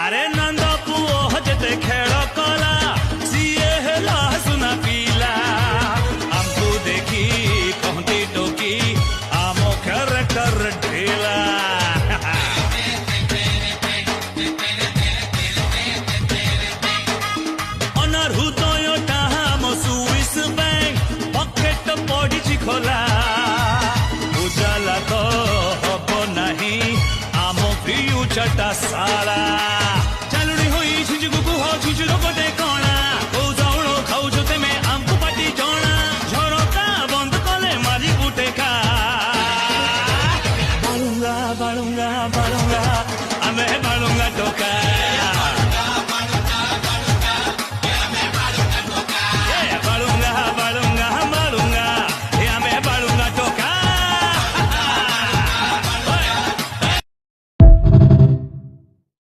ଆରେ ନନ୍ଦ ପୁଅ ଯେତେ ଖେଳ କଲା ସିଏ ହେଲା ସୁନା ପିଲା ଆମକୁ ଦେଖି କହନ୍ତି ଟୋକି ଆମ କ୍ୟାରେକ୍ଟର ଢିଲା ହୃଦୟଟା ଆମ ସୁଇସ୍ ବ୍ୟାଙ୍କ ପକେଟ ପଡ଼ିଛି ଖୋଲା ଉଜାଲା ତ ହବ ନାହିଁ ଆମ ଫ୍ୟୁଚରଟା ସାରା ଚାଲୁଣି ହୋଇ ଝୁଝୁକୁ କୁହ ଝୁଝୁର ଗୋଟେ କଣା କୋଉ ଚାଉଳ ଖାଉଛ ତେମେ ଆମକୁ ପାଟି ଜଣା ଝରକା ବନ୍ଦ କଲେ ମାରି ଗୁଟେ ଖା ବାଳୁଙ୍ଗା ବାଳୁଙ୍ଗା ବାଳୁଙ୍ଗା ଆମେ ବାଳୁଙ୍ଗା ଟୋକା